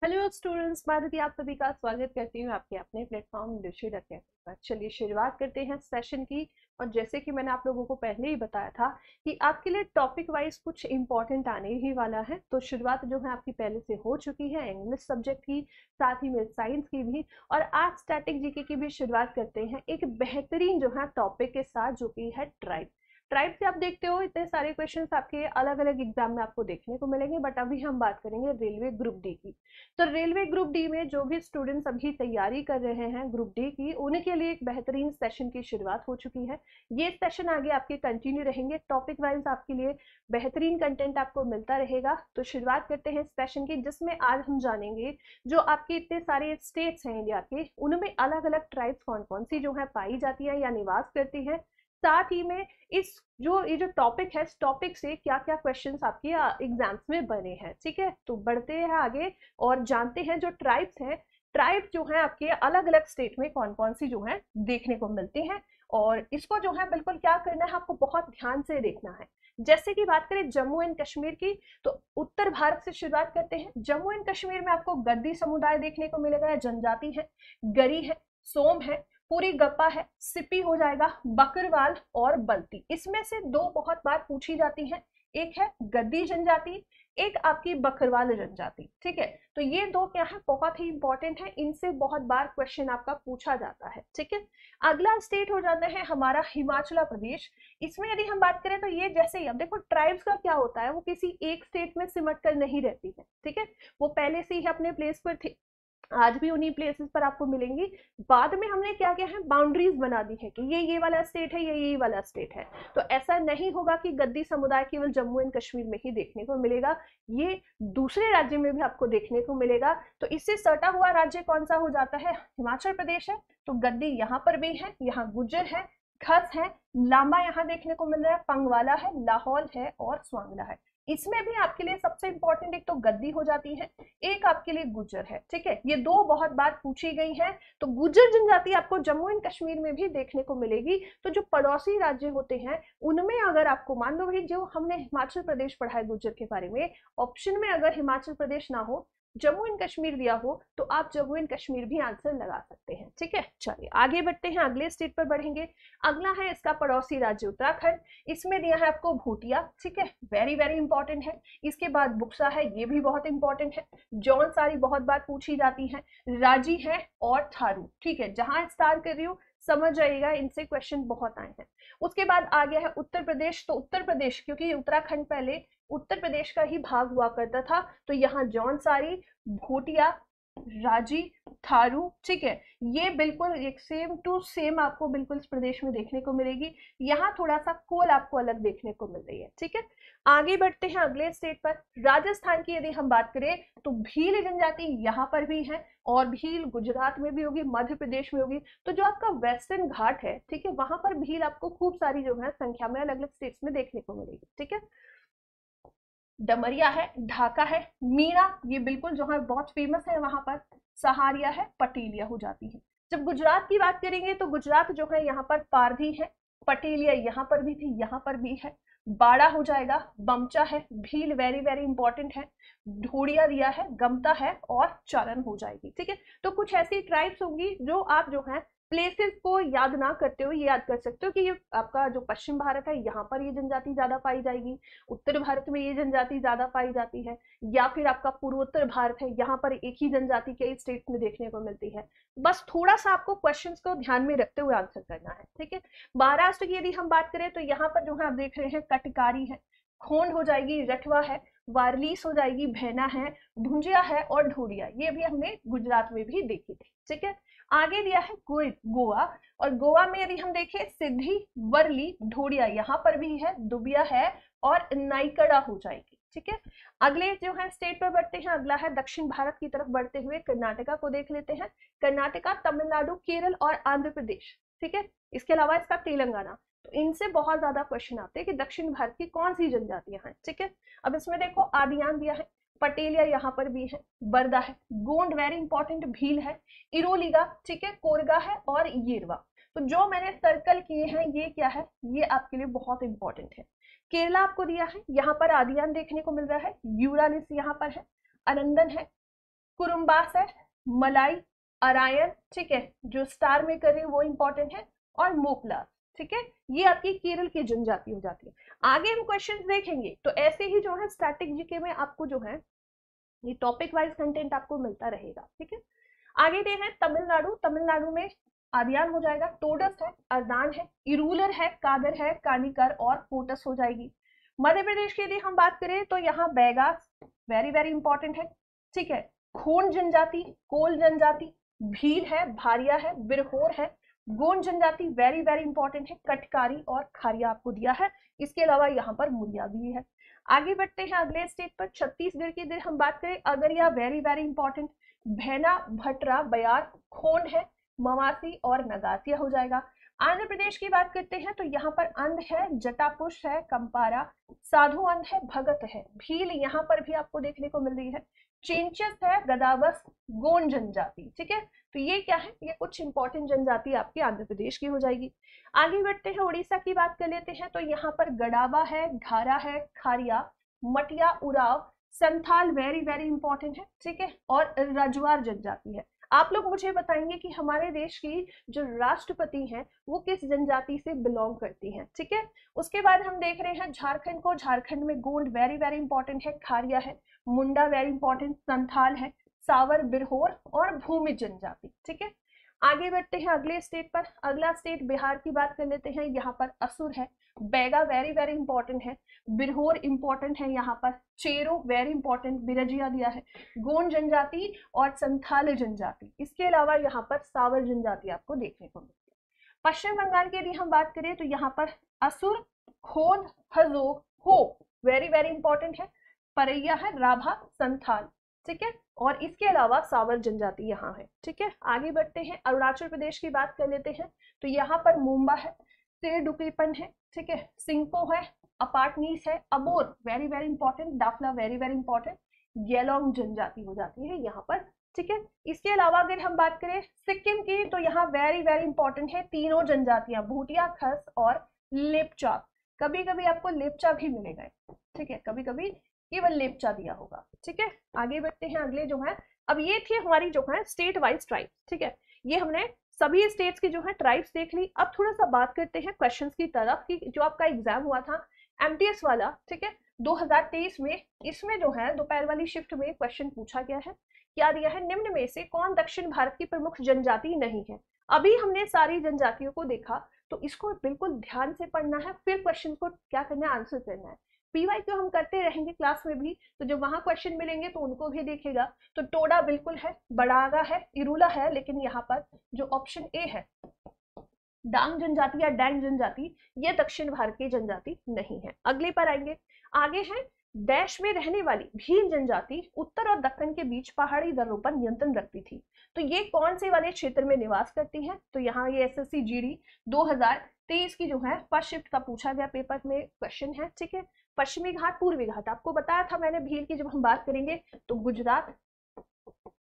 Hello students, मैं आदित्य आप सभी का स्वागत करती हूँ आपके अपने प्लेटफॉर्म डिजिटल अकेडमी पर। चलिए शुरुआत करते हैं सेशन की। और जैसे कि मैंने आप लोगों को पहले ही बताया था कि आपके लिए टॉपिक वाइज कुछ इंपॉर्टेंट आने ही वाला है। तो शुरुआत जो है आपकी पहले से हो चुकी है इंग्लिश सब्जेक्ट की, साथ ही में साइंस की भी। और आज स्टैटिक जीके की भी शुरुआत करते हैं एक बेहतरीन जो है टॉपिक के साथ, जो कि है ट्राइब। ट्राइब से आप देखते हो इतने सारे क्वेश्चंस आपके अलग अलग एग्जाम में आपको देखने को मिलेंगे, बट अभी हम बात करेंगे रेलवे ग्रुप डी की। तो रेलवे ग्रुप डी में जो भी स्टूडेंट्स अभी तैयारी कर रहे हैं ग्रुप डी की, उनके लिए एक बेहतरीन सेशन की शुरुआत हो चुकी है। ये सेशन आगे आपके कंटिन्यू रहेंगे, टॉपिक वाइज आपके लिए बेहतरीन कंटेंट आपको मिलता रहेगा। तो शुरुआत करते हैं सेशन की, जिसमें आज हम जानेंगे जो आपके इतने सारे स्टेट्स हैं इंडिया के, उनमें अलग अलग ट्राइब्स कौन कौन सी जो है पाई जाती है या निवास करती है। साथ ही में इस ये जो टॉपिक है, इस टॉपिक से क्या क्या क्वेश्चंस आपके एग्जाम्स में बने हैं। ठीक है, तो बढ़ते हैं आगे और जानते हैं जो ट्राइब्स हैं, ट्राइब जो है आपके अलग अलग स्टेट में कौन कौन सी जो है देखने को मिलती हैं। और इसको जो है बिल्कुल क्या करना है, आपको बहुत ध्यान से देखना है। जैसे कि बात करें जम्मू एंड कश्मीर की, तो उत्तर भारत से शुरुआत करते हैं। जम्मू एंड कश्मीर में आपको गद्दी समुदाय देखने को मिलेगा, जनजाति है, गरी है, सोम है, पूरी गप्पा है, सिपी हो जाएगा, बकरवाल और बल्ती। इसमें से दो बहुत बार पूछी जाती है, एक है गद्दी जनजाति, एक आपकी बकरवाल जनजाति। ठीक है, तो ये दो क्या है, बहुत ही इंपॉर्टेंट है, इनसे बहुत बार क्वेश्चन आपका पूछा जाता है। ठीक है, अगला स्टेट हो जाता है हमारा हिमाचल प्रदेश। इसमें यदि हम बात करें तो ये जैसे ही, अब देखो ट्राइब्स का क्या होता है, वो किसी एक स्टेट में सिमट कर नहीं रहती है। ठीक है, वो पहले से ही अपने प्लेस पर थी, आज भी उन्हीं प्लेसेस पर आपको मिलेंगी। बाद में हमने क्या किया है, बाउंड्रीज बना दी है कि ये वाला स्टेट है, ये वाला स्टेट है। तो ऐसा नहीं होगा कि गद्दी समुदाय केवल जम्मू एंड कश्मीर में ही देखने को मिलेगा, ये दूसरे राज्य में भी आपको देखने को मिलेगा। तो इससे सटा हुआ राज्य कौन सा हो जाता है, हिमाचल प्रदेश है। तो गद्दी यहाँ पर भी है, यहाँ गुज्जर है, खस है, लांबा यहाँ देखने को मिल रहा है, पंगवाला है, लाहौल है और स्वांगला है। इसमें भी आपके लिए सबसे इंपॉर्टेंट एक तो गद्दी हो जाती है, एक आपके लिए गुज्जर है। ठीक है, ये दो बहुत बार पूछी गई है। तो गुज्जर जनजाति आपको जम्मू एंड कश्मीर में भी देखने को मिलेगी। तो जो पड़ोसी राज्य होते हैं उनमें अगर आपको, मान लो भाई जो हमने हिमाचल प्रदेश पढ़ा है गुज्जर के बारे में, ऑप्शन में अगर हिमाचल प्रदेश ना हो, जम्मू एंड कश्मीर दिया हो, तो आप जम्मू एंड कश्मीर भी आंसर लगा सकते हैं। ठीक है, चलिए आगे बढ़ते हैं, अगले स्टेट पर बढ़ेंगे। अगला है इसका पड़ोसी राज्य उत्तराखंड। इसमें दिया है आपको भूटिया। ठीक है, वेरी वेरी इंपॉर्टेंट है। इसके बाद बुक्सा है, ये भी बहुत इंपॉर्टेंट है। जौनसारी बहुत बार पूछी जाती है, राजी है और थारू। ठीक है, जहां स्टार कर रही हूँ समझ जाइएगा, इनसे क्वेश्चन बहुत आए हैं। उसके बाद आ गया है उत्तर प्रदेश। तो उत्तर प्रदेश, क्योंकि उत्तराखंड पहले उत्तर प्रदेश का ही भाग हुआ करता था, तो यहाँ जौनसारी, भूटिया, राजी, थारू। ठीक है, ये बिल्कुल एक सेम टू सेम आपको बिल्कुल इस प्रदेश में देखने को मिलेगी। यहाँ थोड़ा सा कोल आपको अलग देखने को मिल रही है। ठीक है, आगे बढ़ते हैं अगले स्टेट पर। राजस्थान की यदि हम बात करें तो भील जनजाति यहाँ पर भी है, और भील गुजरात में भी होगी, मध्य प्रदेश में होगी। तो जो आपका वेस्टर्न घाट है, ठीक है, वहां पर भील आपको खूब सारी जो है संख्या में अलग अलग स्टेट्स में देखने को मिलेगी। ठीक है, डमरिया है, ढाका है, मीरा, ये बिल्कुल जो है बहुत फेमस है वहां पर, सहारिया है, पटेलिया हो जाती है। जब गुजरात की बात करेंगे तो गुजरात जो है यहाँ पर पारधी है, पटेलिया यहाँ पर भी थी, यहाँ पर भी है, बाड़ा हो जाएगा, बमचा है, भील वेरी वेरी इंपॉर्टेंट है, ढोड़िया दिया है, गमता है और चारण हो जाएगी। ठीक है, तो कुछ ऐसी ट्राइब्स होंगी जो आप जो है प्लेसेस को याद ना करते हो, ये याद कर सकते हो कि ये आपका जो पश्चिम भारत है यहाँ पर ये जनजाति ज्यादा पाई जाएगी, उत्तर भारत में ये जनजाति ज्यादा पाई जाती है, या फिर आपका पूर्वोत्तर भारत है, यहाँ पर एक ही जनजाति कई स्टेट्स में देखने को मिलती है। बस थोड़ा सा आपको क्वेश्चंस को ध्यान में रखते हुए आंसर करना है। ठीक है, महाराष्ट्र की यदि हम बात करें तो यहाँ पर जो है आप देख रहे हैं कटकारी है, खोंड हो जाएगी, रठवा है, वारलीस हो जाएगी, भैना है, भुंजिया है और ढोरिया, ये भी हमने गुजरात में भी देखी थी। ठीक है, आगे दिया है गोवा। और गोवा में यदि हम देखें सिद्धि, वर्ली, ढोड़िया यहाँ पर भी है, दुबिया है और नाइकड़ा हो जाएगी। ठीक है, अगले जो है स्टेट पर बढ़ते हैं। अगला है दक्षिण भारत की तरफ बढ़ते हुए कर्नाटका को देख लेते हैं। कर्नाटका, तमिलनाडु, केरल और आंध्र प्रदेश। ठीक है, इसके अलावा इसका तेलंगाना। तो इनसे बहुत ज्यादा क्वेश्चन आते हैं कि दक्षिण भारत की कौन सी जनजातियां हैं। ठीक है, अब इसमें देखो आदियान दिया है, पटेलिया यहाँ पर भी है, बरदा है, गोंड वेरी इंपॉर्टेंट, भील है, इरोलिगा, ठीक है, कोरगा है और येरवा। तो जो मैंने सर्कल किए हैं ये क्या है, ये आपके लिए बहुत इंपॉर्टेंट है। केरला आपको दिया है, यहाँ पर आदियान देखने को मिल रहा है, यूरालिस यहाँ पर है, अनंदन है, कुरुम्बास है, मलाई, अरायन, ठीक है, जो स्टार में कर रही है वो इंपॉर्टेंट है, और मोपला, ठीक है, ये आपकी केरल की जनजाति हो जाती है। आगे हम क्वेश्चंस देखेंगे, तो ऐसे ही जो है स्टैटिक जीके में आपको जो है ये टॉपिक वाइज कंटेंट आपको मिलता रहेगा, ठीक है। आगे दे हैं तमिलनाडु, तमिलनाडु में आदियान हो जाएगा, टोडस है, अर्दान है, इरूलर है, कादर है, कानिकर और पोटस हो जाएगी। मध्य प्रदेश की यदि हम बात करें तो यहाँ बैगा वेरी वेरी इंपॉर्टेंट है, ठीक है, खून जनजाति, कोल जनजाति, भील है, भारिया है, बिरहोर है, गोंड जनजाति वेरी वेरी इंपॉर्टेंट है, कटकारी और खारिया आपको दिया है। इसके अलावा यहाँ पर मुरिया भी है। आगे बढ़ते हैं अगले स्टेट पर, छत्तीसगढ़ की हम बात करें, अगरिया वेरी वेरी इंपॉर्टेंट, भैना, भटरा, बयार, खोंड है, मवासी और नगासिया हो जाएगा। आंध्र प्रदेश की बात करते हैं तो यहाँ पर अंध है, जटापुष है, कंपारा, साधु अंध है, भगत है, भील यहाँ पर भी आपको देखने को मिल रही है, चेंचस है, गदावस, गोंड जनजाति, ठीक है। तो ये क्या है, ये कुछ इंपॉर्टेंट जनजाति आपकी आंध्र प्रदेश की हो जाएगी। आगे बढ़ते हैं उड़ीसा की बात कर लेते हैं, तो यहाँ पर गडावा है, घारा है, खारिया, मटिया, Oraon, Santhal very very important है, ठीक है, और रजवार जनजाति है। आप लोग मुझे बताएंगे कि हमारे देश की जो राष्ट्रपति हैं वो किस जनजाति से बिलोंग करती हैं, ठीक है। उसके बाद हम देख रहे हैं झारखंड को, झारखंड में गोंड वेरी वेरी इंपॉर्टेंट है, खारिया है, मुंडा वेरी इंपॉर्टेंट, संथाल है, सावर, बिरहोर और भूमि जनजाति, ठीक है। आगे बढ़ते हैं अगले स्टेट पर, अगला स्टेट बिहार की बात कर लेते हैं, यहाँ पर असुर है, बैगा वेरी वेरी इंपॉर्टेंट है, बिरहोर इंपॉर्टेंट है, यहाँ पर चेरो वेरी इंपॉर्टेंट, बिरजिया दिया है, गोंड जनजाति और संथाल जनजाति। इसके अलावा यहाँ पर सावर जनजाति आपको देखने को मिलती है। पश्चिम बंगाल की यदि हम बात करें तो यहाँ पर असुर, खोद, हजोग, हो वेरी वेरी इंपॉर्टेंट है, परैया है, राभा, संथाल, ठीक है, और इसके अलावा सावर जनजाति यहाँ है, ठीक है। आगे बढ़ते हैं अरुणाचल प्रदेश की बात कर लेते हैं, तो यहाँ पर मुंबा है, सेडुकीपन है, ठीक है, सिंगपो है, अपार्टनीस है, Abor very very important, Dafla very very important, Gallong जनजाति हो जाती है यहाँ पर, ठीक है। इसके अलावा अगर हम बात करें सिक्किम की, तो यहाँ वेरी वेरी इंपॉर्टेंट है तीनों जनजातियां, भूटिया, खस और लेपचा। कभी कभी आपको लेपचा भी मिलेगा, ठीक है, कभी कभी केवल लेपचा दिया होगा, ठीक है। आगे बढ़ते हैं अगले जो है, अब ये थी हमारी जो है स्टेट वाइज ट्राइब्स, ठीक है, ये हमने सभी स्टेट्स की जो है ट्राइब्स देख ली। अब थोड़ा सा बात करते हैं क्वेश्चंस की तरफ कि जो आपका एग्जाम हुआ था एमटीएस वाला, ठीक है, 2023 में, इसमें जो है दोपहर वाली शिफ्ट में क्वेश्चन पूछा गया है, क्या दिया है, निम्न में से कौन दक्षिण भारत की प्रमुख जनजाति नहीं है। अभी हमने सारी जनजातियों को देखा, तो इसको बिल्कुल ध्यान से पढ़ना है, फिर क्वेश्चन को क्या करना है, आंसर करना है। पीवाई क्यों हम करते रहेंगे क्लास में भी, तो जब वहां क्वेश्चन मिलेंगे तो उनको भी देखेगा। तो टोडा बिल्कुल है, बड़ागा है, इरूला है, लेकिन यहाँ पर जो ऑप्शन ए है डांग जनजाति या डैंग जनजाति, ये दक्षिण भारत की जनजाति नहीं है। अगले पर आएंगे, आगे है देश में रहने वाली भील जनजाति उत्तर और दक्षिण के बीच पहाड़ी दर्रों पर नियंत्रण रखती थी। तो ये कौन से वाले क्षेत्र में निवास करती है, तो यहाँ ये एसएससी जीडी 2023 की जो है फर्स्ट शिफ्ट का पूछा गया पेपर में क्वेश्चन है, ठीक है। पश्चिमी घाट, पूर्वी घाट, आपको बताया था मैंने भील की जब हम बात करेंगे तो गुजरात,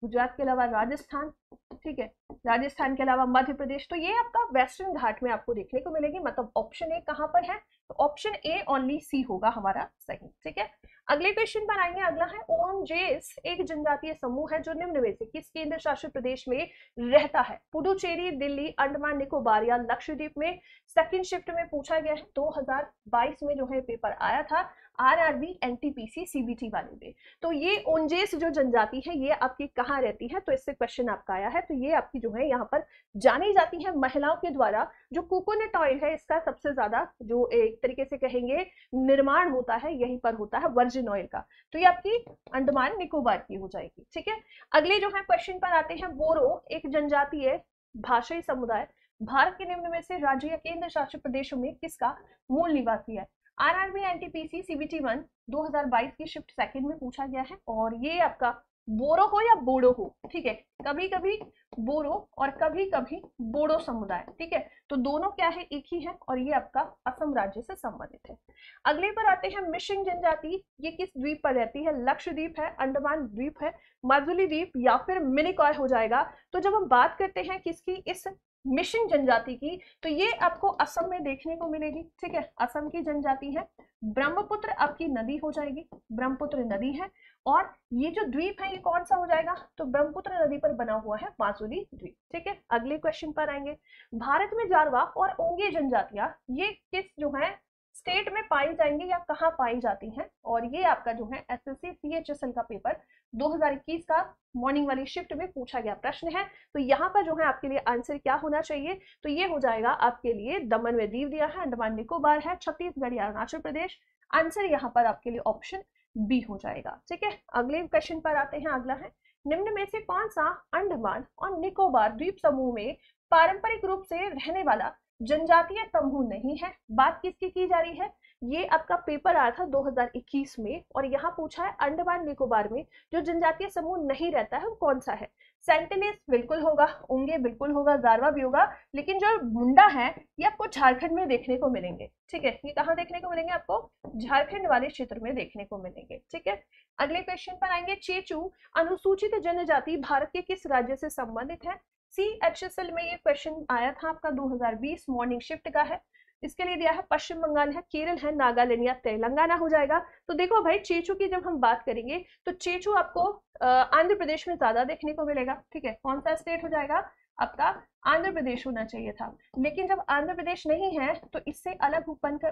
गुजरात के अलावा राजस्थान, ठीक है, राजस्थान के अलावा मध्य प्रदेश, तो ये आपका वेस्टर्न घाट में आपको देखने को मिलेगी। मतलब ऑप्शन ए कहां पर है, तो ऑप्शन ए ओनली सी होगा हमारा सही, ठीक है। अगले क्वेश्चन पर आएंगे, अगला है ओनजेस एक जनजातीय समूह है जो निम्न में से किस केंद्र शासित प्रदेश में रहता है। पुडुचेरी, दिल्ली, अंडमान निकोबार या लक्षद्वीप में। सेकंड शिफ्ट में पूछा गया है, 2022 में जो है पेपर आया था आरआरबी, एनटीपीसी, सीबीटी वाले में। तो ये ओनजेस जो जनजाति है ये आपकी कहाँ रहती है, तो इससे क्वेश्चन आपका आया है। तो ये आपकी जो है यहाँ पर जानी जाती है महिलाओं के द्वारा। जो कोकोनट ऑयल है इसका सबसे ज्यादा जो एक तरीके से कहेंगे निर्माण होता है यहीं पर होता है, वर्जिन ऑयल का। तो ये आपकी अंडमान निकोबार की हो जाएगी, ठीक है। अगले जो है क्वेश्चन पर आते हैं, बोरो एक जनजाति है भाषाई समुदाय भारत के निम्न में से राज्य या केंद्र शासित प्रदेशों में किसका मूल निवासी है। आरआरबी, एनटीपीसी, सीबीटी 1 2022 की शिफ्ट सेकंड में पूछा गया है। और ये आपका बोरो हो या बोडो हो, ठीक है, कभी कभी बोरो और कभी कभी बोडो समुदाय, ठीक है, तो दोनों क्या है, एक ही है, और ये आपका असम राज्य से संबंधित है। अगले पर आते हैं मिशिंग जनजाति, ये किस द्वीप पर रहती है, लक्षद्वीप है, अंडमान द्वीप है, माजुली द्वीप या फिर मिनिकॉय हो जाएगा। तो जब हम बात करते हैं किसकी, इस मिशिंग जनजाति की, तो ये आपको असम में देखने को मिलेगी। ठीक है, असम की जनजाति है। ब्रह्मपुत्र आपकी नदी हो जाएगी, ब्रह्मपुत्र नदी है। और ये जो द्वीप है ये कौन सा हो जाएगा, तो ब्रह्मपुत्र नदी पर बना हुआ है माजुली द्वीप। ठीक है, अगले क्वेश्चन पर आएंगे। भारत में जारवा और ओंगे जनजातियां ये किस जो है स्टेट में पाई जाएंगी या कहाँ पाई जाती हैं, और ये आपका जो है एसएससी सीएचएसएल का पेपर 2021 का मॉर्निंग वाली शिफ्ट में पूछा गया प्रश्न है। तो यहाँ पर जो है आपके लिए आंसर क्या होना चाहिए, तो ये हो जाएगा आपके लिए दमन व दीव दिया है, अंडमान निकोबार है, छत्तीसगढ़ या अरुणाचल प्रदेश। आंसर यहाँ पर आपके लिए ऑप्शन बी हो जाएगा। ठीक है, अगले क्वेश्चन पर आते हैं। अगला है, निम्न में से कौन सा अंडमान और निकोबार द्वीप समूह में पारंपरिक रूप से रहने वाला जनजातीय समूह नहीं है। बात किसकी की जा रही है, ये आपका पेपर आया था 2021 में, और यहाँ पूछा है अंडमान निकोबार में जो जनजातीय समूह नहीं रहता है वो कौन सा है। सेंटिनेस बिल्कुल होगा, ओंगे बिल्कुल होगा, जारवा भी होगा, लेकिन जो मुंडा है ये आपको झारखंड में देखने को मिलेंगे। ठीक है, ये कहाँ देखने को मिलेंगे, आपको झारखंड वाले क्षेत्र में देखने को मिलेंगे। ठीक है, अगले क्वेश्चन पर आएंगे। चेचू अनुसूचित जनजाति भारत के किस राज्य से संबंधित है। सीएचएसएल में ये क्वेश्चन आया था आपका 2020 मॉर्निंग शिफ्ट का है। इसके लिए दिया है पश्चिम बंगाल है, केरल है, नागालैंड या तेलंगाना हो जाएगा। तो देखो भाई, चेचू की जब हम बात करेंगे तो चेचू आपको आंध्र प्रदेश में ज्यादा देखने को मिलेगा। ठीक है, कौन सा स्टेट हो जाएगा आपका, आंध्र प्रदेश होना चाहिए था, लेकिन जब आंध्र प्रदेश नहीं है तो इससे अलग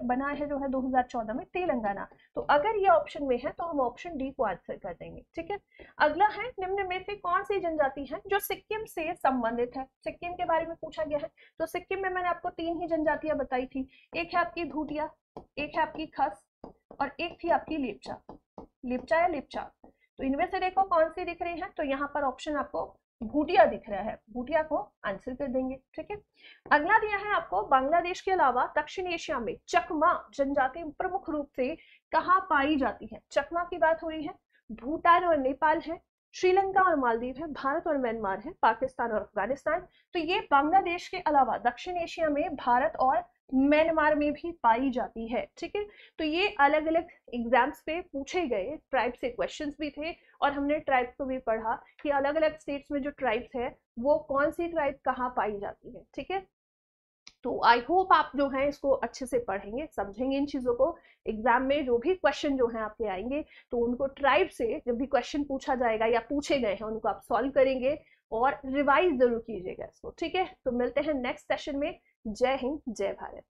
बना है जो है 2014 में तेलंगाना। तो अगर ये ऑप्शन में है तो हम ऑप्शन डी को आंसर कर देंगे। ठीक है, अगला है, निम्न में से कौन सी जनजाति है जो सिक्किम से संबंधित है। सिक्किम के बारे में पूछा गया है। तो सिक्किम में मैंने आपको 3 ही जनजातियां बताई थी, एक है आपकी धूटिया, एक है आपकी खस, और एक थी आपकी लेप्चा, लेप्चा या लेप्चा। तो इनमें से देखो कौन सी दिख रही है, तो यहाँ पर ऑप्शन आपको भूटिया दिख रहा है, भूटिया को आंसर कर देंगे। ठीक है, अगला दिया है आपको, बांग्लादेश के अलावा दक्षिण एशिया में चकमा जनजाति प्रमुख रूप से कहाँ पाई जाती है। चकमा की बात हो रही है, भूटान और नेपाल है, श्रीलंका और मालदीव है, भारत और म्यांमार है, पाकिस्तान और अफगानिस्तान। तो ये बांग्लादेश के अलावा दक्षिण एशिया में भारत और म्यांमार में भी पाई जाती है। ठीक है, तो ये अलग अलग एग्जाम्स पे पूछे गए ट्राइब से क्वेश्चंस भी थे, और हमने ट्राइब्स को भी पढ़ा कि अलग अलग स्टेट्स में जो ट्राइब्स है वो कौन सी ट्राइब कहाँ पाई जाती है। ठीक है, तो आई होप आप जो है इसको अच्छे से पढ़ेंगे, समझेंगे इन चीजों को। एग्जाम में जो भी क्वेश्चन जो है आपके आएंगे तो उनको ट्राइब से जब भी क्वेश्चन पूछा जाएगा या पूछे गए हैं उनको आप सॉल्व करेंगे और रिवाइज जरूर कीजिएगा इसको। ठीक है, तो मिलते हैं नेक्स्ट सेशन में। जय हिंद, जय भारत।